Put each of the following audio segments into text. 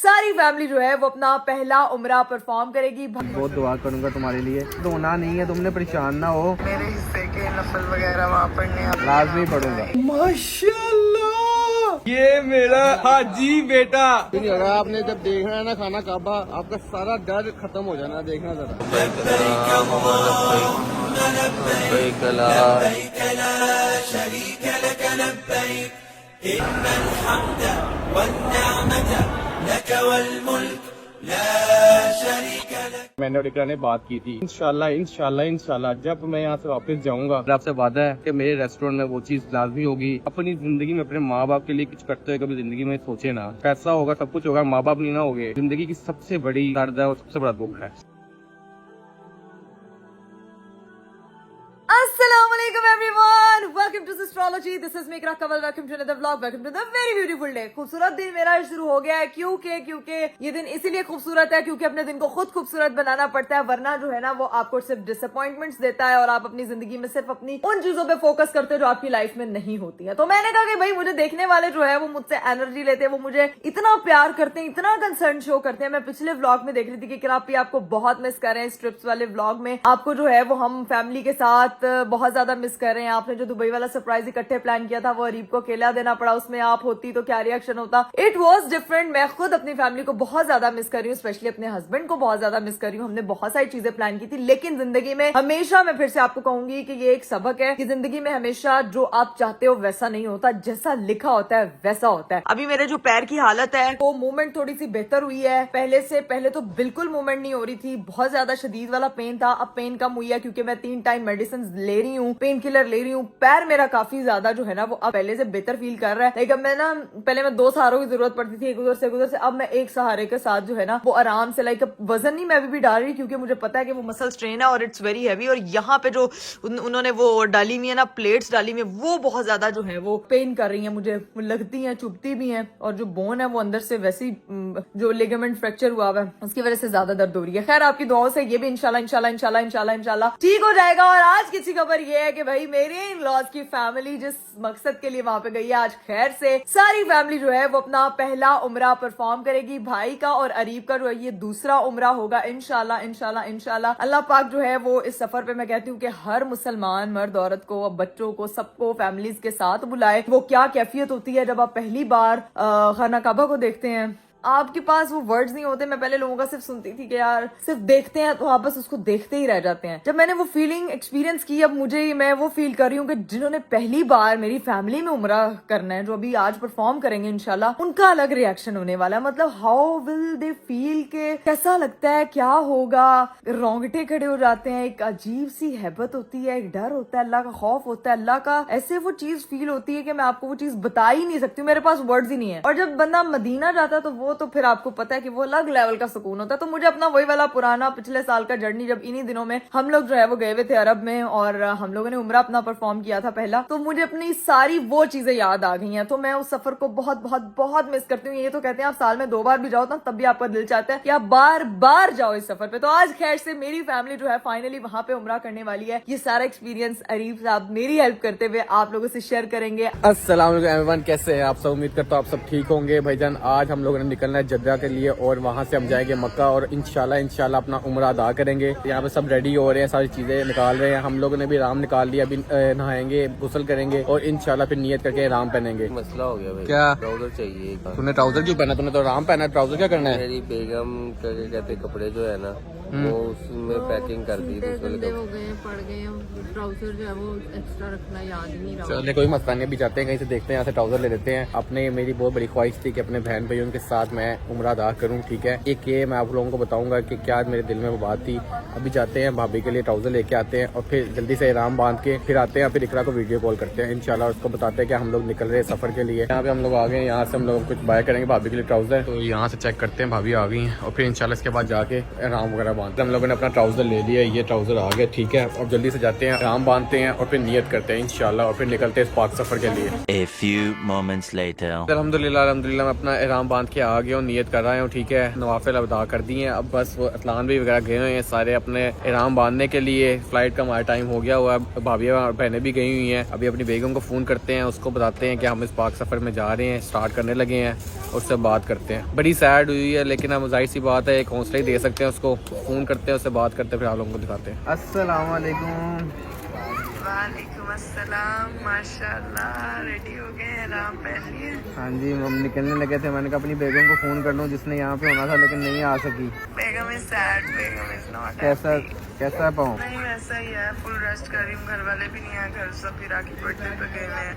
सारी फैमिली जो है वो अपना पहला उम्रा परफॉर्म करेगी। बहुत दुआ करूंगा तुम्हारे लिए, रोना नहीं है, तुमने परेशान ना हो। मेरे हिस्से के नफल वगैरह वहाँ पढ़ने लाजमी पढ़ूंगा। माशाल्लाह, ये मेरा हाजी बेटा। अगर आपने जब देखना है ना खाना काबा, आपका सारा डर खत्म हो जाना, देखना जरा। मैंने और इकरा ने बात की थी, इंशाल्लाह इंशाल्लाह इंशाल्लाह जब मैं यहाँ से वापस जाऊंगा, आपसे वादा है कि मेरे रेस्टोरेंट में वो चीज लाजमी होगी। अपनी जिंदगी में अपने माँ बाप के लिए कुछ करते हुए कभी जिंदगी में सोचे ना, पैसा होगा सब कुछ होगा, माँ बाप नहीं ना होगे। जिंदगी की सबसे बड़ी दर्द है और सबसे बड़ा दुख है। Assalamualaikum everyone, welcome to Astrology. This is Mikra Kaval. Welcome to another vlog. Welcome to the very beautiful day. खूबसूरत दिन मेरा शुरू हो गया है। क्योंकि ये दिन इसीलिए खूबसूरत है क्योंकि अपने दिन को खुद खूबसूरत बनाना पड़ता है, वरना जो है ना वो आपको सिर्फ डिसअपॉइंटमेंट्स देता है और आप अपनी जिंदगी में सिर्फ अपनी उन चीजों पे फोकस करते हो जो आपकी लाइफ में नहीं होती है। तो मैंने कहा कि भाई मुझे देखने वाले जो है वो मुझसे एनर्जी लेते हैं, वो मुझे इतना प्यार करते हैं, इतना कंसर्न शो करते हैं। मैं पिछले व्लॉग में देख रही थी कि क्रापी आपको बहुत मिस कर रहे हैं। इस ट्रिप्स वाले व्लॉग में आपको जो है वो हम फैमिली के साथ बहुत ज्यादा मिस कर रहे हैं। आपने जो दुबई वाला सरप्राइज इकट्ठे प्लान किया था वो अरीब को अकेला देना पड़ा, उसमें आप होती तो क्या रिएक्शन होता। It was different. मैं खुद अपनी फैमिली को बहुत ज्यादा मिस कर रही हूँ, स्पेशली अपने हस्बैंड को बहुत ज्यादा मिस कर रही हूँ। हमने बहुत सारी चीजें प्लान की थी, लेकिन जिंदगी में हमेशा, मैं फिर से आपको कहूंगी कि ये एक सबक है कि जिंदगी में हमेशा जो आप चाहते हो वैसा नहीं होता, जैसा लिखा होता है वैसा होता है। अभी मेरे जो पैर की हालत है वो मूवमेंट थोड़ी सी बेहतर हुई है पहले तो बिल्कुल मूवमेंट नहीं हो रही थी, बहुत ज्यादा शदीद वाला पेन था। अब पेन कम हुई है क्योंकि मैं 3 टाइम मेडिसिन ले रही हूँ, पेन किलर ले रही हूँ। पैर मेरा काफी ज्यादा जो है ना वो अब पहले से बेहतर फील कर रहा है। लेकिन मैं ना पहले मैं 2 सहारों की जरूरत पड़ती थी, एक उधर से अब मैं एक सहारे के साथ जो है ना वो आराम से, लाइक वजन नहीं मैं अभी भी डाल रही क्योंकि मुझे पता है कि वो मसल स्ट्रेन है और इट्स वेरी हैवी। और यहाँ पे जो उन्होंने वो डाली हुई है ना, प्लेट्स डाली हुई है, वो बहुत ज्यादा जो है वो पेन कर रही है, मुझे लगती है, चुभती भी है। और जो बोन है वो अंदर से वैसी जो लिगामेंट फ्रैक्चर हुआ है उसकी वजह से ज्यादा दर्द हो रही है। खैर आपकी दुआओं से ये भी इंशाल्लाह ठीक हो जाएगा। और आज की खबर ये है कि भाई मेरे इन लॉज की फैमिली जिस मकसद के लिए वहां पे गई है, आज खैर से सारी फैमिली जो है वो अपना पहला उम्रा परफॉर्म करेगी। भाई का और अरीब का जो है ये दूसरा उम्रा होगा इंशाल्लाह। अल्लाह पाक जो है वो इस सफर पे, मैं कहती हूँ कि हर मुसलमान मर्द औरत को, बच्चों को, सबको फैमिलीज के साथ बुलाए। वो क्या कैफियत होती है जब आप पहली बार खाना काबा को देखते हैं, आपके पास वो वर्ड्स नहीं होते। मैं पहले लोगों का सिर्फ सुनती थी कि यार सिर्फ देखते हैं तो आप बस उसको देखते ही रह जाते हैं। जब मैंने वो फीलिंग एक्सपीरियंस की, अब मैं वो फील कर रही हूँ कि जिन्होंने पहली बार मेरी फैमिली में उम्रा करना है, जो अभी आज परफॉर्म करेंगे इंशाल्लाह, उनका अलग रिएक्शन होने वाला है। मतलब हाउ विल दे फील, के कैसा लगता है, क्या होगा। रोंगटे खड़े हो जाते हैं, एक अजीब सी हैबत होती है, एक डर होता है, अल्लाह का खौफ होता है, अल्लाह का ऐसे वो चीज फील होती है कि मैं आपको वो चीज बता ही नहीं सकती हूँ, मेरे पास वर्ड्स ही नहीं है। और जब बंदा मदीना जाता है तो वो तो फिर आपको पता है कि वो अलग लेवल का सुकून होता है। तो मुझे अपना वही वाला पुराना पिछले साल का जर्नी, जब इन्हीं दिनों में हम लोग जो है वो गए हुए थे अरब में और हम लोगों ने उम्रा अपना परफॉर्म किया था पहला, तो मुझे अपनी सारी वो चीजें याद आ गई हैं। तो मैं उस सफर को बहुत मिस करती हूँ। ये तो कहते हैं आप साल में 2 बार भी जाओ ना तब भी आपका दिल चाहता है कि आप बार जाओ इस सफर पे। तो आज खैर से मेरी फैमिली जो है फाइनली वहां पे उम्रा करने वाली है। ये सारा एक्सपीरियंस अरीब साहब मेरी हेल्प करते हुए आप लोगों से शेयर करेंगे। अस्सलाम वालेकुम एवरीवन, कैसे हैं आप सब? उम्मीद करता हूँ आप सब ठीक होंगे। भाईजान आज हम लोगों ने निकलना है जद्दा के लिए और वहाँ से हम जाएंगे मक्का और इंशाल्लाह अपना उम्रा अदा करेंगे। यहाँ पे सब रेडी हो रहे हैं, सारी चीजें निकाल रहे हैं। हम लोगों ने भी राम निकाल लिया, अभी नहाएंगे, गुस्ल करेंगे और इंशाल्लाह फिर नियत करके राम पहनेंगे। मसला हो गया भाई, क्या ट्राउजर चाहिए। तूने ट्राउजर क्यों पहना? तूने तो राम पहना है, ट्राउजर क्या करना है? मेरी बेगम क्या कहते कपड़े जो है ना वो उसमें पैकिंग कर दी, गंदे हो गए, पड़ गए, ट्राउजर जो है वो एक्स्ट्रा रखना याद ही नहीं रहा। चलिए कोई मसला नहीं, अभी जाते हैं कहीं से, देखते हैं, यहाँ से ट्राउजर ले लेते हैं। अपने मेरी बहुत बड़ी ख्वाहिश थी कि अपने बहन भाइयों के साथ मैं उम्रा अदा करूँ, ठीक है। एक ये मैं आप लोगों को बताऊंगा कि क्या मेरे दिल में वो बात थी। अभी जाते हैं भाभी के लिए ट्राउजर लेके आते हैं और फिर जल्दी से इहराम बांध के फिर आते हैं, फिर इकरा को वीडियो कॉल करते हैं इंशाल्लाह, उसको बताते हैं कि हम लोग निकल रहे हैं सफर के लिए। यहाँ पे हम लोग आ गए, यहाँ से हम लोग कुछ बाय करेंगे भाभी के लिए ट्राउजर, तो यहाँ से चेक करते हैं भाभी आ गई हैं और फिर इंशाल्लाह इसके बाद जाके इहराम वगैरह बांधते हैं। हम लोगों ने अपना ट्राउजर ले लिया, ये ट्राउजर आ गया, ठीक है। और जल्दी से जाते हैं, इहराम बांधते हैं और फिर नियत करते हैं इंशाल्लाह, और फिर निकलते हैं इस पाक सफर के लिए। A few moments later. अल्हम्दुलिल्लाह अल्हम्दुलिल्लाह मैं अपना इहराम बांध के आ गया हूँ, नियत कर रहा हूँ, ठीक है। नवाफिल अदा कर दिए हैं। अब बस वो अतलान भी वगैरह गए हुए हैं सारे अपने इहराम बांधने के लिए। फ्लाइट का हमारा टाइम हो गया हुआ है, भाभी और बहनें भी गई हुई हैं। अभी अपनी बेगम को फ़ोन करते हैं, उसको बताते हैं कि हम इस पाक सफ़र में जा रहे हैं, स्टार्ट करने लगे हैं, उससे बात करते हैं। बड़ी सैड हुई है लेकिन हम जाहिर सी बात है एक हौसला ही दे सकते हैं उसको। फ़ोन करते हैं, उससे बात करते हैं, फिर आप लोगों को दिखाते हैं। अस्सलाम वालेकुम। वालेकुम अस्सलाम। माशाल्लाह रेडी हो गए, आराम पहन लिए। हाँ जी, हम निकलने लगे थे। मैंने कहा अपनी बेगम को फ़ोन कर लूँ जिसने यहाँ पे होना था लेकिन नहीं आ सकी। Begum is sad, Begum is not. कैसा है पाऊँ? नहीं वैसा ही है, फुल रेस्ट कर रही हूँ। घर वाले भी नहीं आए, घर सब इराकी बर्थडे पे गए हैं।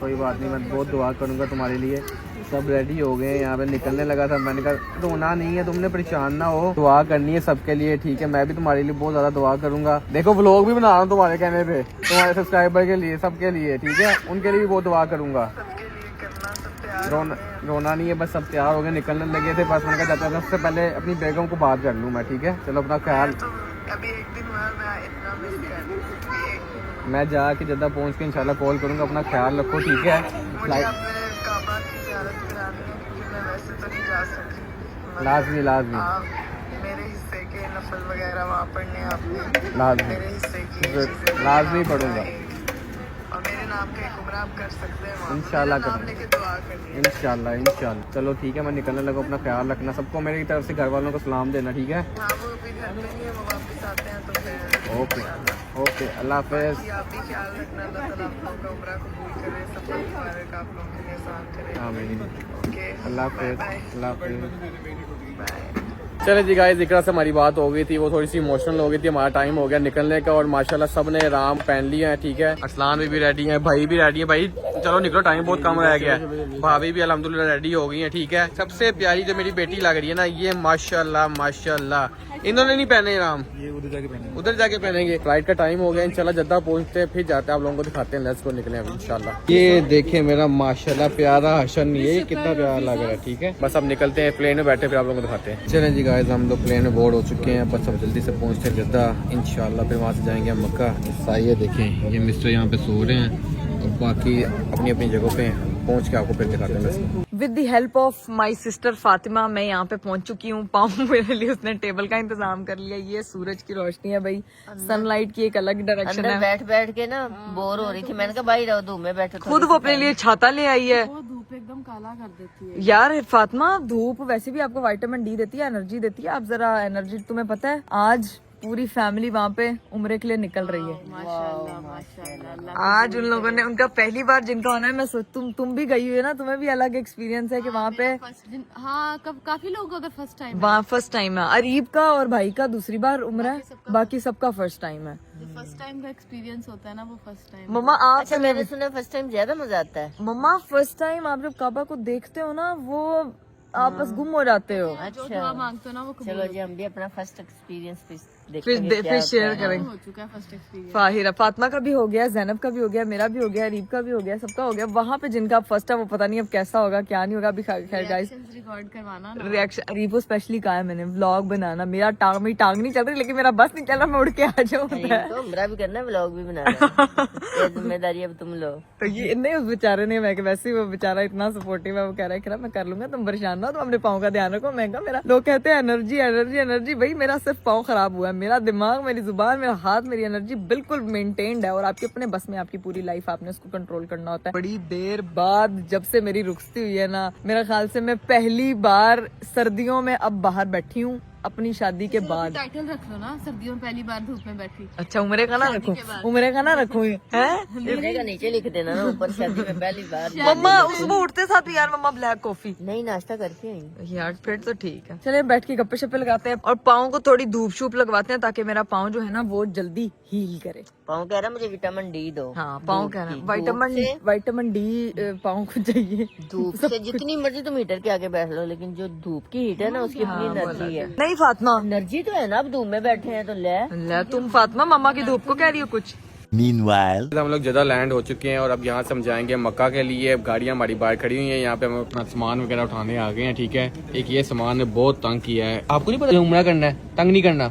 कोई बात नहीं, मैं बहुत दुआ करूँगा तुम्हारे लिए। सब रेडी हो गए, यहाँ पे निकलने लगा था। मैंने कहा रोना नहीं है, तुमने परेशान ना हो, दुआ करनी है सबके लिए, ठीक है। मैं भी तुम्हारे लिए बहुत ज्यादा दुआ करूंगा। देखो व्लॉग भी बना रहा हूँ तुम्हारे कहने पे, तुम्हारे सब्सक्राइबर के लिए, सबके लिए, ठीक है। उनके लिए भी बहुत दुआ करूंगा। सबके लिए करना, सब तैयार। रोना नहीं है, बस सब तैयार हो गए, निकलने लगे थे। बस मैंने कहा जाता है उससे पहले अपनी बेगम को बात कर लूँ मैं, ठीक है। चलो अपना ख्याल। तो अभी एक दिन हुआ, मैं इतना मिस कर रही हूँ। मैं जाके जद्दा पहुँच के इंशाल्लाह कॉल करूँगा। अपना ख्याल रखो, ठीक है। मुझे अपने काबा की ज़ियारत करानी है क्योंकि मैं वैसे तो नहीं जा सकती। लाजमी आप मेरे हिस्से के नफल वगैरह वहाँ पढ़ने आपने लाजमी मेरे हिस्से की चीज़ें लाजमी पढ़ूंगा और मेरे नाम का एक उम्र आप कर सकते हैं वहाँ। इंशाल्लाह मेरा नाम करूंगा। लेके दुआ करनी है। इंशाल्लाह। चलो ठीक है, मैं निकलने लगा। अपना ख्याल रखना, सबको मेरी तरफ से घर वालों को सलाम देना, ठीक है। हाँ वो भी घर पे नहीं है, वो वापस आते हैं तो फिर ओके अल्लाह हाफिज। बाकी आप भी ख्याल रखना। अल्लाह ताला आप लोगों का उम्र कबूल करे, सब मुबारक आप लोगों के लिए आसान करे। आमीन। ओके अल्लाह हाफिज। बाय अल्लाह हाफिज। बाय। चले जी गाइस, इकरा से हमारी बात हो गई थी, वो थोड़ी सी इमोशनल हो गई थी। हमारा टाइम हो गया निकलने का और माशाल्लाह सब ने राम पहन लिया है, ठीक है। अरसलान भी रेडी है, भाई भी रेडी है। भाई चलो निकलो, टाइम बहुत कम रह गया है। भाभी भी अल्हम्दुलिल्लाह रेडी हो गई है, ठीक है। सबसे प्यारी जो मेरी बेटी लग रही है ना, ये माशाल्लाह माशाल्लाह। इन्होंने नहीं पहने राम, ये उधर जाके पहनेंगे। फ्लाइट का टाइम हो गया, इंशाल्लाह जद्दा पहुंचते हैं, फिर जाते हैं, आप लोगों को दिखाते हैं। लेट्स गो, निकले अब इंशाल्लाह। ये देखे मेरा माशाल्लाह प्यारा हसन, ये कितना प्यारा लग रहा है, ठीक है। बस अब निकलते हैं, प्लेन में बैठे फिर आप लोगों को दिखाते हैं। चलें जी गाइस, हम लोग प्लेन में बोर्ड हो चुके हैं। बस अब जल्दी से पहुंचते हैं जद्दा इंशाल्लाह, फिर वहाँ से जाएंगे हम मक्का। ये देखें, ये मिस्टर यहाँ पे सो रहे हैं और बाकी अपनी अपनी जगहों पे पहुंच के आपको फिर दिखाते हैं। With the help of my sister Fatima मैं यहाँ पे पहुंच चुकी हूँ। पाऊँ मेरे लिए उसने टेबल का इंतजाम कर लिया। ये सूरज की रोशनी है भाई, सनलाइट की एक अलग डायरेक्शन है। बैठ बैठ के ना बोर हो रही थी, मैंने कहा भाई रहो धूप में बैठो। खुद वो अपने लिए छाता ले आई है। वो धूप एकदम काला कर देती है यार फातिमा, धूप वैसे भी आपको विटामिन डी देती है, एनर्जी देती है। आप जरा एनर्जी, तुम्हें पता है आज पूरी फैमिली वहाँ पे उम्रे के लिए निकल रही है। माशाल्लाह माशाल्लाह। आज उन लोगों ने, उनका पहली बार जिनका होना है, मैं सोच तुम भी गई हुई है ना, तुम्हें भी अलग एक्सपीरियंस है कि वहाँ पे। हाँ काफी लोगों का फर्स्ट टाइम वहाँ फर्स्ट टाइम है। अरीब का और भाई का दूसरी बार उम्र है, बाकी सबका फर्स्ट टाइम है। फर्स्ट टाइम का एक्सपीरियंस होता है ना, वो फर्स्ट टाइम। मम्मा आप अच्छा मैंने सुना फर्स्ट टाइम ज्यादा मजा आता है। मम्मा फर्स्ट टाइम आप जब काबा को देखते हो ना, वो आप बस गुम हो जाते हो। जो दुआ मांगते हो ना वो चलो जी हम भी अपना फर्स्ट एक्सपीरियंस फिर शेयर करेंगे। हो चुका है फर्स्ट एक्सपीरियंस। फाहिरा, फातिमा का भी हो गया, जैनब का भी हो गया, मेरा भी हो गया, अरीब का भी हो गया, सबका हो गया। वहाँ पे जिनका फर्स्ट है वो पता नहीं अब कैसा होगा क्या नहीं होगा। अभी खैर गाइस, रिकॉर्ड करवाना ना। रिएक्शन अरीब को स्पेशली कहा है मैंने, व्लॉग बनाना। मेरी टांग नहीं चल रही, लेकिन मेरा बस नहीं चल रहा, मैं उड़ के आ जाऊँ। तो उम्रा भी करना, व्लॉग भी बनाना, ये जिम्मेदारी अब तुम लो। तो ये नहीं, उस बेचारे ने, मैं वैसे ही वो बेचारा इतना सपोर्टिव है, वो कह रहा है मैं कर लूंगा, तुम परेशान ना हो, तुम अपने पाँव का ध्यान रखो। मैं कहा मेरा, लोग कहते हैं एनर्जी एनर्जी एनर्जी, भाई मेरा सिर्फ पाँव खराब हुआ है, मेरा दिमाग, मेरी जुबान, मेरा हाथ, मेरी एनर्जी बिल्कुल मेंटेन्ड है। और आपके अपने बस में, आपकी पूरी लाइफ आपने उसको कंट्रोल करना होता है। बड़ी देर बाद जब से मेरी रुखसती हुई है ना, मेरा ख्याल से मैं पहली बार सर्दियों में अब बाहर बैठी हूँ अपनी शादी के बाद। टाइटल रख लो ना, सर्दियों में पहली बार धूप में बैठी। अच्छा उम्रे का ना रखूं, उम्रे का ना रखूं है। उम्रे का नीचे लिख देना ना, ऊपर शादी में पहली बार। मम्मा सुबह उठते साथ भी यार मम्मा ब्लैक कॉफी नहीं, नाश्ता करके आई यार, फिर तो ठीक है। चले बैठ के गप्पे शप्पे लगाते हैं और पाँव को थोड़ी धूप शूप लगवाते हैं ताकि मेरा पाँव जो है ना वो जल्दी हील करे। पाँव कह रहा मुझे विटामिन डी दो। हाँ पाँव कह रहा है विटामिन डी पाँव को चाहिए। धूप से जितनी मर्जी तुम हीटर के आगे बैठ लो, लेकिन जो धूप की हीट है ना उसकी अपनी एनर्जी है। नहीं फातिमा, एनर्जी तो है ना, अब धूप में बैठे हैं तो ले तुम फातिमा मम्मा की धूप को कह रही हो कुछ। Meanwhile. हम लोग जदा लैंड हो चुके हैं और अब यहाँ से हम जाएंगे मक्का के लिए। अब गाड़ियाँ हमारी बाहर खड़ी हुई हैं, यहाँ पे हम अपना सामान वगैरह उठाने आ गए हैं। ठीक है, एक ये सामान ने बहुत तंग किया है। आपको नहीं पता उम्रा करना है, तंग नहीं करना,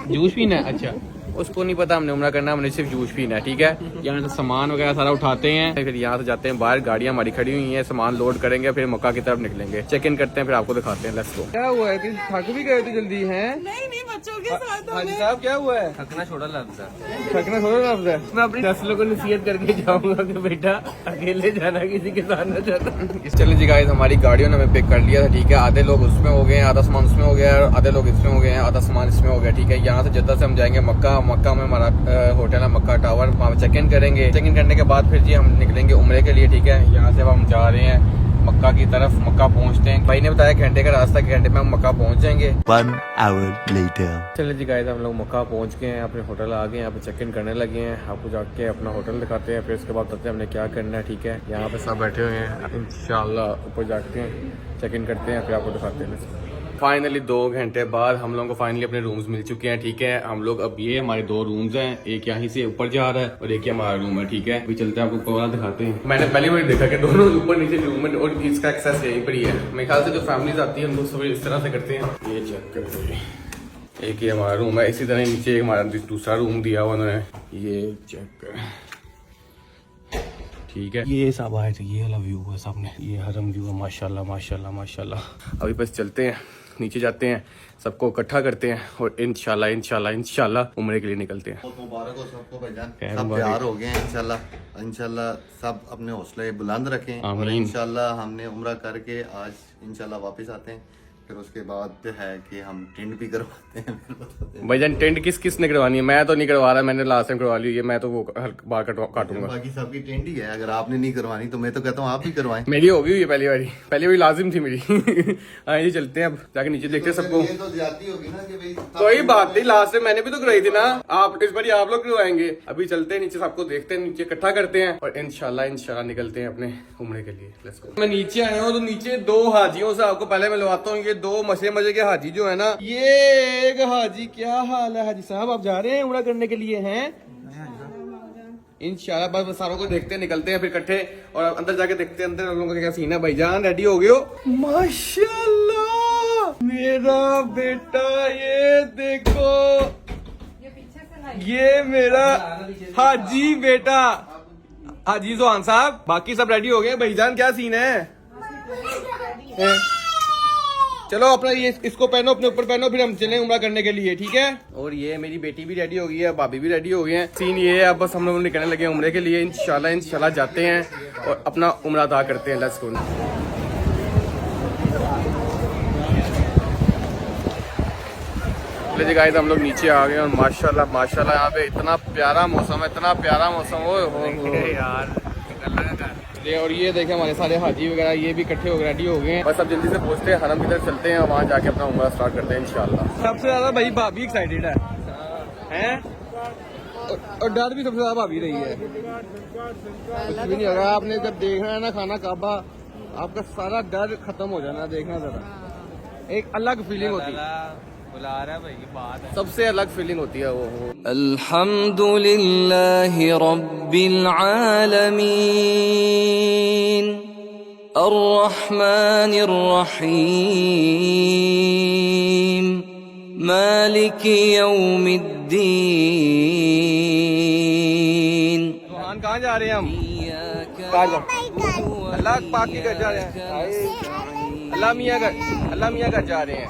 जूस पीना है। अच्छा, उसको नहीं पता हमने उम्रा करना, हमने सिर्फ जूस पीना है। ठीक है, यहाँ से सामान वगैरह सारा उठाते हैं, फिर यहाँ से जाते हैं बाहर। गाड़ियाँ हमारी खड़ी हुई हैं, सामान लोड करेंगे, फिर मक्का की तरफ निकलेंगे। चेक इन करते हैं, फिर आपको दिखाते हैं। Let's go. क्या हुआ है? थक भी गए थे जल्दी हैं? नहीं बच्चों के साथ हाजी साहब क्या हुआ है? थकना छोड़ा लगता है। थकना थोड़ा लफ्ज है। मैं अपनी नस्लों को नसीहत करके जाऊंगा कि बेटा अकेले जाना, किसी के साथ न जाना। चलिए जी गाइस, हमारी गाड़ियों ने हमें पिक कर लिया था। ठीक है, आधे लोग उसमें हो गए हैं, आधा सामान उसमें हो गया है, आधे लोग इसमें हो गए हैं, आधा सामान इसमें हो गया। ठीक है, यहाँ से जद्दा से हम जाएंगे मक्का। मक्का में हमारा होटल है मक्का टावर, वहाँ चेक इन करेंगे। चेक इन करने के बाद फिर जी हम निकलेंगे उम्रे के लिए। ठीक है, यहाँ से अब हम जा रहे हैं मक्का की तरफ। मक्का पहुँचते हैं, भाई ने बताया घंटे का रास्ता, घंटे में हम मक्का पहुँच जाएंगे। 1 hour later. चलिए जी गाइस, हम लोग मक्का पहुँच गए हैं, अपने होटल आ गए हैं, यहाँ पे चेक इन करने लगे हैं। आपको जाके अपना होटल दिखाते हैं, फिर उसके बाद बताते हैं हमने क्या करना है। ठीक है, यहाँ पे सब बैठे हुए हैं, इंशाल्लाह ऊपर जाते हैं, चेक इन करते हैं, फिर आपको दिखाते हैं। फाइनली 2 घंटे बाद हम लोगों को फाइनली अपने रूम्स मिल चुके हैं। ठीक है, हम लोग अब ये हमारे 2 रूम्स हैं, एक यहाँ से ऊपर जा रहा है और एक ये हमारा रूम है। ठीक है, अभी चलते हैं, आपको ऊपर वाला दिखाते हैं। मैंने पहली बार देखा कि दोनों ऊपर नीचे रूम है और इसका एक्सेस यहीं पर ही है। मेरे ख्याल से जो फैमिलीज आती है उनको सब इस तरह से करते हैं। ये चेक करते, एक ये हमारा रूम है, इसी तरह नीचे हमारा दूसरा रूम दिया हुआ उन्होंने, ये चेक कर। ठीक है, ये सब आए थे, ये वाला व्यू है सामने, ये हरम व्यू है। माशाल्लाह माशाल्लाह माशाल्लाह। अभी बस चलते हैं, नीचे जाते हैं, सबको इकट्ठा करते हैं और इंशाल्लाह इंशाल्लाह इंशाल्लाह उम्रे के लिए निकलते हैं। बहुत मुबारक हो सबको भाईजान, सब तैयार हो गए हैं। इंशाल्लाह इंशाल्लाह सब अपने हौसले बुलंद रखें और इंशाल्लाह हमने उम्रा करके आज इंशाल्लाह वापस आते हैं। फिर उसके बाद है कि हम टेंट भी करवाते हैं। फिर बताते हैं भाईजान टेंट किस ने करवानी है? मैं तो नहीं करवा रहा, मैंने लास्ट टाइम करवा ली है, मैं तो वो बाल काटूंगा। बाकी सबकी टेंट ही है, अगर आपने नहीं करवानी तो मैं तो कहता हूँ आप भी करवाएं। मेरी हो गई हुई है पहली बारी लाजिम थी मेरी। आइए चलते हैं, अब जाके नीचे देखते हैं सबको। ये तो ज्यादती होगी ना कि भाई कोई बात नहीं, लास्ट टाइम मैंने भी तो करवाई थी ना, आप इस बार आप लोग करवाएंगे। अभी चलते हैं नीचे, सबको देखते हैं, नीचे इकट्ठा करते हैं और इंशाल्लाह निकलते हैं अपने उम्रे के लिए। Let's go. मैं नीचे आया हूँ तो नीचे 2 हाजियों से आपको पहले मिलवाता हूँ। ये 2 मजे के हाजी जो है ना, ये एक हाजी, क्या हाल है हाजी साहब? आप जा रहे हैं उम्रा करने के लिए? हैं इंशाल्लाह। बस सारों को देखते हैं, निकलते हैं फिर इकट्ठे और अंदर जाके देखते हैं अंदर हम लोगों का क्या सीन है। भाईजान रेडी हो गए हो? माशाल्लाह मेरा बेटा, ये देखो, ये मेरा हाजी बेटा, हाजी सुहान साहब। बाकी सब रेडी हो गए। भाईजान क्या सीन है? चलो अपना ये इसको पहनो, अपने ऊपर पहनो, फिर हम चलें उम्रा करने के लिए। ठीक है, और ये मेरी बेटी भी रेडी हो गई है, भाभी भी रेडी हो गई है। सीन ये है, अब बस हम लोग निकलने लगे उम्रे के लिए। इंशाल्लाह जाते हैं और अपना उम्रा अदा करते हैं। Let's go. चलिए गाइस, हम लोग नीचे आ गए और माशाल्लाह यहाँ पे इतना प्यारा मौसम है, इतना प्यारा मौसम हो यार। और ये देखें हमारे सारे हाजी वगैरह ये भी इकट्ठे हो रेडी हो गए हैं। बस अब जल्दी से पहुंचते हैं, हरम की तरफ चलते हैं और वहाँ जाके अपना उम्रा स्टार्ट करते हैं इंशाल्लाह। सबसे ज्यादा भाई भाभी एक्साइटेड है हैं? और डर भी सबसे ज्यादा भाभी रही है। कुछ भी नहीं होगा, आपने जब देखना है ना खाना काबा, आपका सारा डर खत्म हो जाना। देखना जरा, एक अलग फीलिंग होती है, बुला रहा है भाई, बात है, सबसे अलग फीलिंग होती है वो। अल्हम्दुलिल्लाहि रब्बिल आलमीन अर्रहमानिर रहीम मालिकी यौमिद्दीन। कहाँ जा रहे हैं हम? अल्लाह पाक के घर जा रहे हैं, अल्लाह मियाँ घर जा रहे हैं।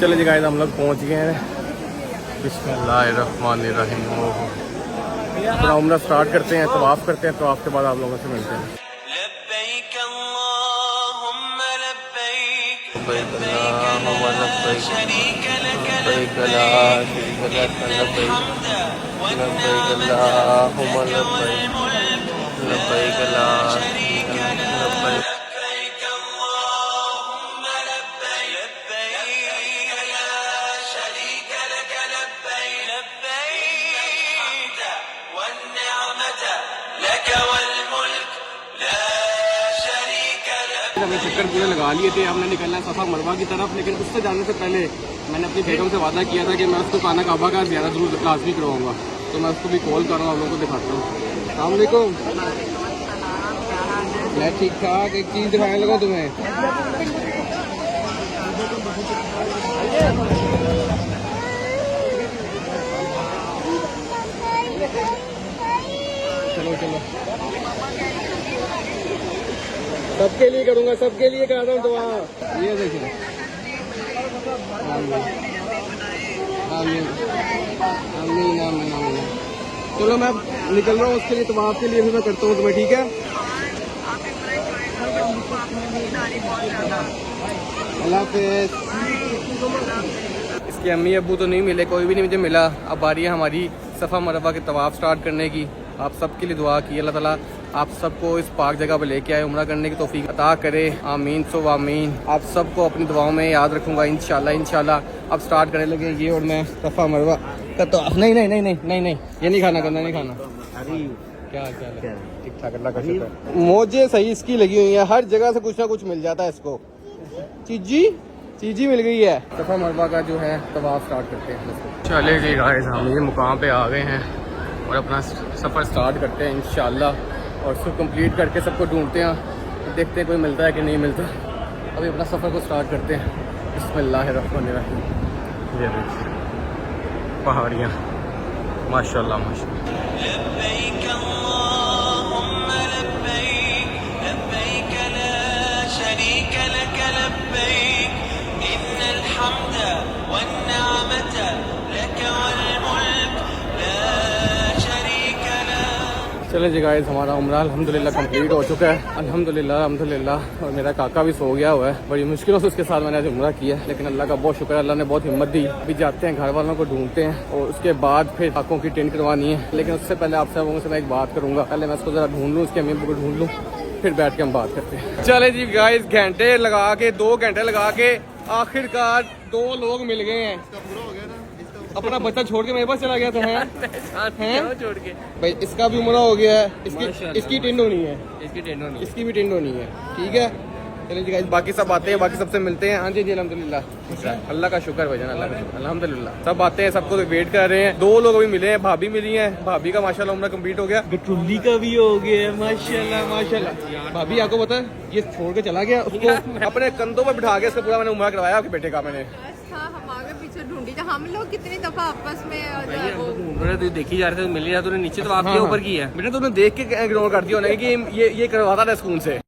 चलिए जी गाइस, हम लोग पहुँच गए हैं। बिस्मिल्लाहिर्रहमानिर्रहीम। अपना उम्रा स्टार्ट करते हैं, तवाफ करते हैं, तवाफ के बाद आप लोगों से मिलते हैं। लब्बैक अल्लाहुम्मा लब्बैक लब्बैक अल्लाहुम्मा लब्बैक शरीक लक लब्बैक ला शरीक लक लब्बैक लब्बैक अल्लाहुम्मा लब्बैक लब्बैक ला शरीक लक लब्बैक हमने चक्कर पूरे लगा लिए थे, हमने निकलना है सफ़ा मरवा की तरफ, लेकिन उससे जाने से पहले मैंने अपनी बेगम से वादा किया था कि मैं उसको खाना काबा का ज़्यादा जरूर लाजमी करवाऊँगा। तो मैं उसको भी कॉल कर रहा हूँ, आप लोगों को दिखाता हूँ। अस्सलाम वालेकुम। मैं ठीक ठाक। एक चीज़ दिखाने लगा तुम्हें। चलो चलो, सबके लिए करूँगा, सबके लिए कराता हूँ दुआ। ये देखिए, आमीन आमीन आमीन आमीन आमीन। चलो मैं निकल रहा हूँ उसके लिए, तो आपके लिए भी मैं करता हूँ तुम्हें, ठीक है? अल्लाह हाफ़िज़। इसके अम्मी अब्बू तो नहीं मिले, कोई भी नहीं मुझे मिला। अब बारी है हमारी सफ़ा मरवा के तवाफ़ स्टार्ट करने की। आप सबके लिए दुआ की अल्लाह ताला आप सबको इस पाक जगह पर लेके आए, उम्रा करने की तौफीक अता करे। आमीन सो आमीन। आप सबको अपनी दुआओं में याद रखूँगा इंशाल्लाह इंशाल्लाह। अब स्टार्ट करने लगे ये, और मैं सफ़ा मरवा का तो नहीं नहीं नहीं नहीं नहीं नहीं ये नहीं खाना, करना नहीं खाना। क्या क्या ठीक ठाक, अल्लाह का शुक्र। मुझे सही इसकी लगी हुई है, हर जगह से कुछ ना कुछ मिल जाता है इसको। चीजी मिल गई है। सफ़ा मरवा का जो है तवाफ़ स्टार्ट करते हैं। चले जी गाइस, हम ये मुकाम पे आ गए हैं और अपना सफ़र स्टार्ट करते हैं इंशाल्लाह। और उसको कंप्लीट करके सबको ढूंढते हैं, देखते हैं कोई मिलता है कि नहीं मिलता। अभी अपना सफ़र को स्टार्ट करते हैं। बिस्मिल्लाहिर्रहमानिर्रहीम। ये देखिए पहाड़ियाँ, माशाल्लाह चले जी गाइस, हमारा उम्रा अल्हम्दुलिल्लाह कंप्लीट हो चुका है। अल्हम्दुलिल्लाह। और मेरा काका भी सो गया हुआ है। बड़ी मुश्किलों से उसके साथ मैंने आज उम्रा किया, लेकिन अल्लाह का बहुत शुक्र है, अल्लाह ने बहुत हिम्मत दी। अभी जाते हैं, घर वालों को ढूंढते हैं और उसके बाद फिर काकों की टेंट करवानी है। लेकिन उससे पहले आप सब लोगों से मैं एक बात करूँगा। पहले मैं उसको ज़रा ढूंढ लूँ, उसके अम्मी को ढूंढ लूँ, फिर बैठ के हम बात करते हैं। चले जी गाइस, 2 घंटे लगा के आखिरकार 2 लोग मिल गए हैं। अपना बच्चा छोड़ के मेरे पास चला गया था हैं? छोड़ के भाई, इसका भी उम्र हो गया है, इसकी टेंट होनी है, इसकी भी टेंट होनी है, ठीक है? चलिए जी गाइस, बाकी सब आते हैं, बाकी सबसे मिलते हैं। हाँ जी अल्हम्दुलिल्लाह, अल्लाह का शुक्र भाईजान, अल्लाह का शुक्र अल्हम्दुलिल्लाह। सब आते हैं, सबको वेट कर रहे हैं। 2 लोग अभी मिले हैं, भाभी मिली हैं। भाभी का माशाल्लाह उम्र कंप्लीट हो गया, गटुल्ली का भी हो गया माशाल्लाह। भाभी आपको पता है, ये छोड़ के चला गया, उसको अपने कंधों पर बिठा के इसको पूरा मैंने उम्र करवाया आपके बेटे का। मैंने हम आगे पीछे ढूंढी, हम लोग कितनी दफा आपस में देखी जा रहे थे, मिल रहा, तूने नीचे तो आपके ऊपर की है बेटा, तूने देख के इग्नोर कर दिया होना कि ये करवाता था स्कूल से।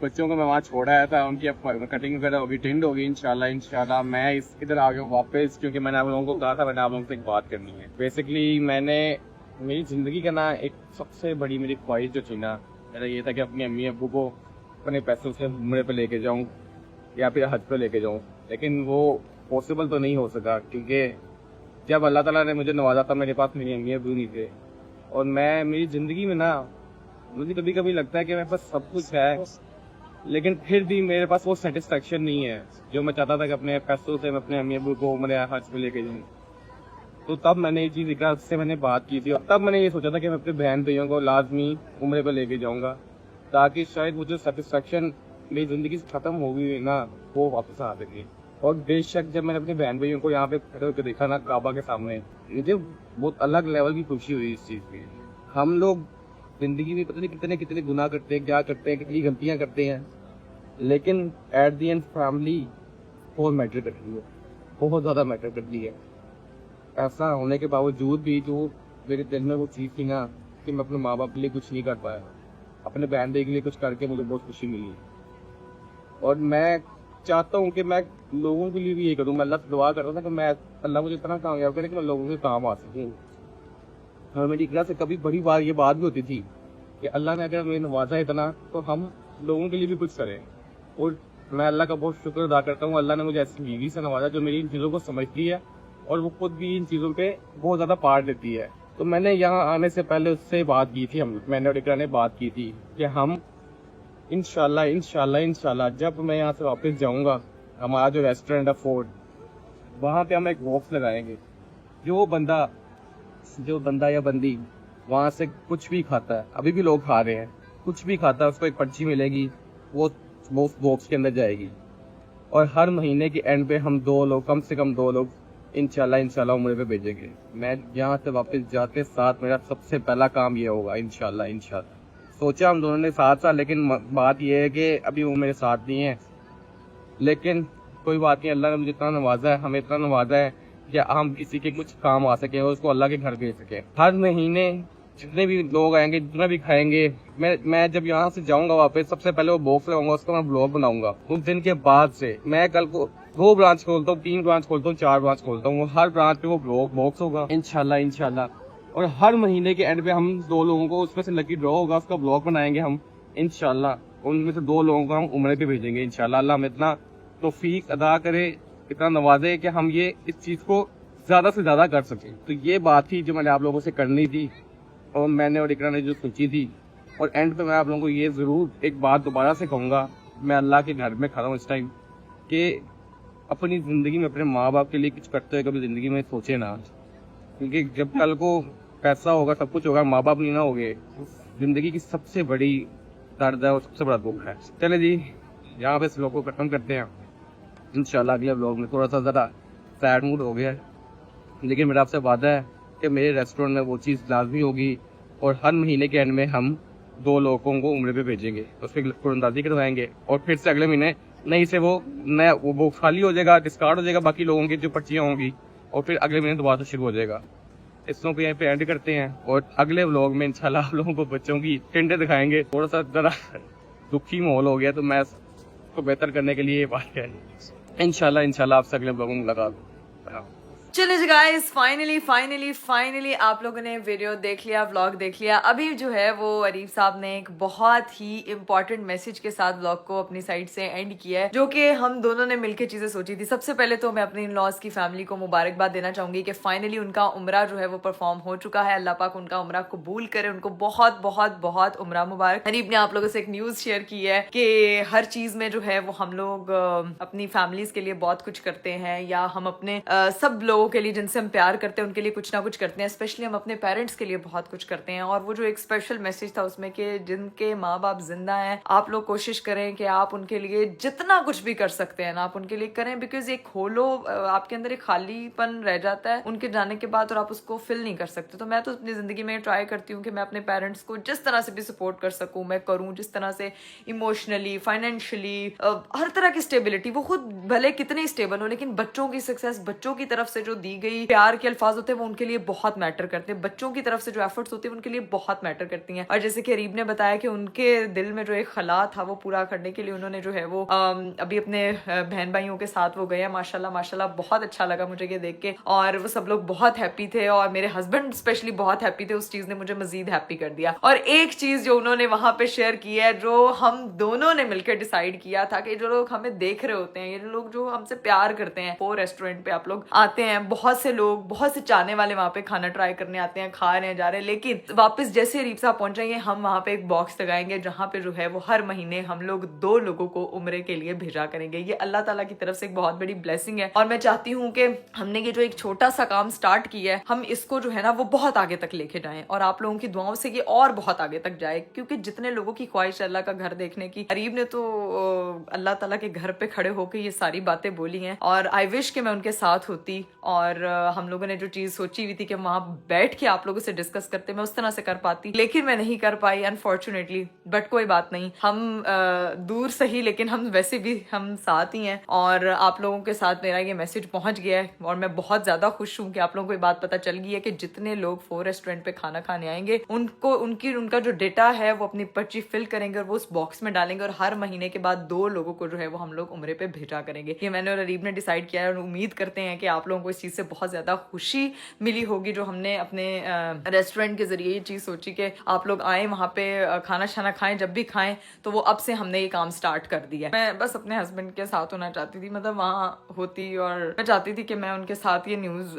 बच्चों को मैं वहाँ छोड़ आया था, उनकी अब कटिंग वगैरह होगी, टेंड होगी इंशाल्लाह। मैं इधर आ गया वापस, क्योंकि मैंने आप लोगों को कहा था मैंने आप लोगों से एक बात करनी है। बेसिकली मैंने मेरी ज़िंदगी का ना एक सबसे बड़ी मेरी ख्वाहिश जो थी ना, मेरा ये था कि अपनी अम्मी अब्बू को अपने पैसों से उम्रे पे लेके जाऊँ या फिर हज पे लेके जाऊँ, लेकिन वो पॉसिबल तो नहीं हो सका, क्योंकि जब अल्लाह ताला ने मुझे नवाजा था, मेरे पास मेरी अम्मी अब्बू नहीं थे। और मैं मेरी ज़िंदगी में ना, मुझे कभी कभी लगता है कि मेरे पास सब कुछ है, लेकिन फिर भी मेरे पास वो सेटिस्फेक्शन नहीं है जो मैं चाहता था कि अपने पैसों से मैं अपने अम्मी अब्बू को उम्र हज पे लेके जाऊँ। तो तब मैंने ये चीज़ इकरार से मैंने बात की थी, और तब मैंने ये सोचा था कि मैं अपने बहन भाइयों को लाजमी उम्रे पे लेके जाऊँगा, ताकि शायद मुझे सेटिस्फेक्शन मेरी ज़िंदगी से ख़त्म हो गई ना, वो वापस आ सके। और बेशक जब मैंने अपने बहन भाइयों को यहाँ पे खड़े होकर देखा ना काबा के सामने, मुझे बहुत अलग लेवल की खुशी हुई इस चीज़ की। हम लोग ज़िंदगी में पता नहीं कितने गुनाह करते हैं, क्या करते हैं, कितनी गलतियाँ करते हैं, लेकिन एट दी एंड फैमिली बहुत मैटर करती है, बहुत ज़्यादा मैटर करती है। ऐसा होने के बावजूद भी जो मेरे दिल में वो चीज़ थी ना कि मैं अपने माँ बाप के लिए कुछ नहीं कर पाया, अपने बहन भाई के लिए कुछ करके मुझे बहुत खुशी मिली। और मैं चाहता हूँ कि मैं लोगों के लिए भी ये करूँ। मैं अल्लाह से दुआ कर रहा था कि मैं अल्लाह मुझे इतना कामयाब करे कि मैं लोगों के काम आ सकूँ। और मेरी इकरा से कभी बड़ी बार ये बात भी होती थी कि अल्लाह ने अगर मुझे नवाजा इतना, तो हम लोगों के लिए भी कुछ करें। और मैं अल्लाह का बहुत शुक्र अदा करता हूँ, अल्लाह ने मुझे ऐसी बीवी से नवाजा जो मेरी इन चीज़ों को समझती है और वो खुद भी इन चीज़ों पे बहुत ज़्यादा पार्ट देती है। तो मैंने यहाँ आने से पहले उससे बात की थी, मैंने और इकरा ने बात की थी कि हम इंशाल्लाह जब मैं यहाँ से वापस जाऊँगा, हमारा जो रेस्टोरेंट है फोर्ड, वहाँ पे हम एक बॉक्स लगाएंगे। जो बंदा या बंदी वहाँ से कुछ भी खाता है, अभी भी लोग खा रहे हैं, कुछ भी खाता है, उसको एक पर्ची मिलेगी वो बॉक्स के अंदर जाएगी। और हर महीने के एंड पे हम 2 लोग, कम से कम 2 लोग इंशाल्लाह उम्रे पे भेजेंगे। मैं यहाँ से वापस जाते साथ मेरा सबसे पहला काम ये होगा इंशाल्लाह। सोचा हम दोनों ने साथ, लेकिन बात ये है कि अभी वो मेरे साथ नहीं है, लेकिन कोई बात नहीं, अल्लाह ने मुझे इतना नवाजा है, हमें इतना नवाजा है कि हम किसी के कुछ काम आ सके और उसको अल्लाह के घर भेज सके। हर महीने जितने भी लोग आएंगे, जितना भी खाएंगे, मैं जब यहाँ से जाऊंगा वापस, सबसे पहले वो बॉक्स लगाऊंगा, उसका मैं ब्लॉग बनाऊंगा। उस दिन के बाद से मैं कल को 2 ब्रांच खोलता हूँ, 3 ब्रांच खोलता हूँ, 4 ब्रांच खोलता हूँ, हर ब्रांच पे वो बॉक्स होगा इंशाल्लाह। और हर महीने के एंड पे हम 2 लोगों को, उसमें से लकी ड्रॉ होगा, उसका ब्लॉग बनाएंगे हम इंशाल्लाह। उनमें से 2 लोगों को हम उम्रे पे भेजेंगे इंशाल्लाह। अल्लाह हमें इतना तौफीक अदा करे, इतना नवाजे कि हम ये इस चीज को ज्यादा से ज्यादा कर सकें। तो ये बात थी जो मैंने आप लोगों से करनी थी, और मैंने और इकरा ने जो सोची थी। और एंड पे मैं आप लोगों को ये जरूर एक बात दोबारा से कहूंगा, मैं अल्लाह के घर में खड़ा हूँ इस टाइम, कि अपनी जिंदगी में अपने माँ बाप के लिए कुछ करते हुए कभी जिंदगी में सोचे ना, क्योंकि जब कल को पैसा होगा, सब कुछ होगा, माँ बाप नहीं ना होगे, जिंदगी की सबसे बड़ी दर्द है और सबसे बड़ा दुख है। चले जी, यहाँ पे इस व्लॉग को खत्म करते हैं इंशाल्लाह। अगले व्लॉग में थोड़ा सा ज़रा सैड मूड हो गया है, लेकिन मेरा आपसे वादा है कि मेरे रेस्टोरेंट में वो चीज़ लाजमी होगी, और हर महीने के एंड में हम 2 लोगों को उम्रे पे भेजेंगे, उस पर कुरंदाजी करवाएंगे, और फिर से अगले महीने नहीं से वो नया वो खाली हो जाएगा, डिस्कार्ड हो जाएगा बाकी लोगों की जो पर्चियाँ होंगी, और फिर अगले महीने दोबारा से शुरू हो जाएगा। इस को यहाँ पे एंड करते हैं, और अगले व्लॉग में इंशाल्लाह आप लोगों को बच्चों की टिंडे दिखाएंगे। थोड़ा सा ज़रा दुखी माहौल हो गया, तो मैं को बेहतर करने के लिए ये बात है। इंशाल्लाह आपसे अगले ब्लॉग में मुलाकात। चलिए जी गाइस, फाइनली आप लोगों ने वीडियो देख लिया, व्लॉग देख लिया। अभी जो है वो अरीब साहब ने एक बहुत ही इम्पोर्टेंट मैसेज के साथ व्लॉग को अपनी साइड से एंड किया है, जो कि हम दोनों ने मिलकर चीजें सोची थी। सबसे पहले तो मैं अपनी इन-लॉज की फैमिली को मुबारकबाद देना चाहूंगी कि फाइनली उनका उम्रा जो है वो परफॉर्म हो चुका है। अल्लाह पाक उनका उम्रा कबूल करे, उनको बहुत बहुत बहुत उम्रा मुबारक। अरीब ने आप लोगों से एक न्यूज शेयर की है कि हर चीज में जो है वो हम लोग अपनी फैमिलीज के लिए बहुत कुछ करते हैं, या हम अपने सब लोगों के लिए जिनसे हम प्यार करते हैं उनके लिए कुछ ना कुछ करते हैं। स्पेशली हम अपने पेरेंट्स के लिए बहुत कुछ करते हैं। और वो जो एक स्पेशल मैसेज था उसमें कि जिनके माँ बाप जिंदा हैं, आप लोग कोशिश करें कि आप उनके लिए जितना कुछ भी कर सकते हैं ना, आप उनके लिए करें, बिकॉज एक खोलो आपके अंदर एक खालीपन रह जाता है उनके जाने के बाद, और आप उसको फिल नहीं कर सकते। तो मैं तो अपनी जिंदगी में ट्राई करती हूँ कि मैं अपने पेरेंट्स को जिस तरह से भी सपोर्ट कर सकूँ मैं करूँ, जिस तरह से इमोशनली, फाइनेंशियली, हर तरह की स्टेबिलिटी। वो खुद भले कितने स्टेबल हो, लेकिन बच्चों की सक्सेस, बच्चों की तरफ से जो दी गई प्यार के अल्फाज होते हैं वो उनके लिए बहुत मैटर करते हैं। बच्चों की तरफ से जो एफर्ट्स होते हैं उनके लिए बहुत मैटर करती हैं। और जैसे कि अरीब ने बताया कि उनके दिल में जो एक खला था वो पूरा करने के लिए उन्होंने जो है वो अभी अपने बहन भाइयों के साथ वो गए। माशाल्लाह बहुत अच्छा लगा मुझे ये देख के, और वो सब लोग बहुत हैप्पी थे, और मेरे हस्बैंड स्पेशली बहुत हैप्पी थे। उस चीज ने मुझे मजीद हैप्पी कर दिया। और एक चीज जो उन्होंने वहां पे शेयर की है, जो हम दोनों ने मिलकर डिसाइड किया था कि जो लोग हमें देख रहे होते हैं, ये लोग जो हमसे प्यार करते हैं, वो रेस्टोरेंट पे आप लोग आते हैं, बहुत से लोग, बहुत से चाहने वाले वहां पे खाना ट्राई करने आते हैं, खा रहे हैं, जा रहे हैं, लेकिन वापस जैसे अरीब साहब पहुंचेंगे हम वहां पे एक बॉक्स लगाएंगे जहां पे जो है वो हर महीने हम लोग 2 लोगों को उम्रे के लिए भेजा करेंगे। ये अल्लाह ताला की तरफ से एक बहुत बड़ी ब्लेसिंग है, और मैं चाहती हूँ कि हमने ये जो एक छोटा सा काम स्टार्ट किया है, हम इसको जो है ना वो बहुत आगे तक लेके जाएं, और आप लोगों की दुआओं से ये और बहुत आगे तक जाए, क्योंकि जितने लोगों की ख्वाहिश अल्लाह का घर देखने की, अरीब ने तो अल्लाह ताला के घर पे खड़े होकर ये सारी बातें बोली हैं, और आई विश कि मैं उनके साथ होती, और हम लोगों ने जो चीज सोची हुई थी कि वहां बैठ के आप लोगों से डिस्कस करते, मैं उस तरह से कर पाती, लेकिन मैं नहीं कर पाई अनफॉर्चुनेटली। बट कोई बात नहीं, हम दूर सही लेकिन हम वैसे भी हम साथ ही हैं, और आप लोगों के साथ मेरा ये मैसेज पहुंच गया है, और मैं बहुत ज्यादा खुश हूँ कि आप लोगों को ये बात पता चल गई है कि जितने लोग 4 रेस्टोरेंट पे खाना खाने आएंगे उनको उनका जो डेटा है वो अपनी पर्ची फिल करेंगे और वो उस बॉक्स में डालेंगे, और हर महीने के बाद 2 लोगों को जो है वो हम लोग उम्रे पे भेजा करेंगे। ये मैंने और अरीब ने डिसाइड किया है, और उम्मीद करते हैं कि आप लोगों को इस चीज से बहुत ज्यादा खुशी मिली होगी, जो हमने अपने रेस्टोरेंट के जरिए ये चीज सोची कि आप लोग आए वहां पे खाना शाना खाएं, जब भी खाएं, तो वो अब से हमने ये काम स्टार्ट कर दिया। मैं बस अपने हस्बैंड के साथ होना चाहती थी, मतलब वहां होती, और मैं चाहती थी कि मैं उनके साथ ये न्यूज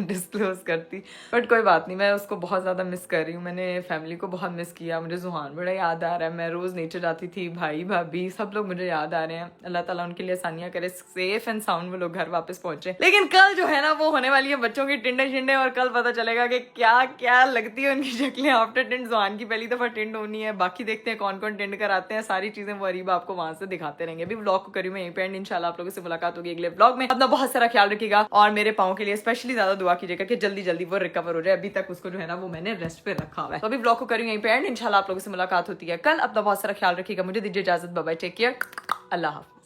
डिस्क्लोज करती, बट कोई बात नहीं, मैं उसको बहुत ज्यादा मिस कर रही हूँ। मैंने फैमिली को बहुत मिस किया, मुझे जुहान बड़ा याद आ रहा है, मैं रोज नीचे जाती थी, भाई भाभी सब लोग मुझे याद आ रहे हैं। अल्लाह ताला उनके लिए आसानियां करे, सेफ एंड साउंड वो लोग घर वापस पहुंचे। लेकिन कल जो है ना वो होने वाली है बच्चों की टिंडे शिंडे, और कल पता चलेगा कि क्या क्या लगती है उनकी शक्लें आफ्टर टिंड। जुआन की पहली दफा टिंड होनी है, बाकी देखते हैं कौन कौन टिंड कराते हैं, सारी चीजें वो अरीब आपको वहां से दिखाते रहेंगे। अभी व्लॉग को करी मैं यहीं पे एंड, इंशाल्लाह आप लोगों से मुलाकात होगी अगले व्लॉग में। अपना बहुत सारा ख्याल रखिएगा और मेरे पाँव के लिए स्पेशली ज्यादा दुआ कीजिएगा कि जल्दी जल्दी वो रिकवर हो जाए। अभी तक उसको जो है ना वो मैंने रेस्ट पे रखा हुआ है। तो अभी व्लॉग को करी यहीं पे एंड, इंशाल्लाह आप लोगों से मुलाकात होती है कल। अपना बहुत सारा ख्याल रखिएगा, मुझे दीजिए इजाजत, बाय बाय, टेक केयर, अल्लाह हाफ़िज़।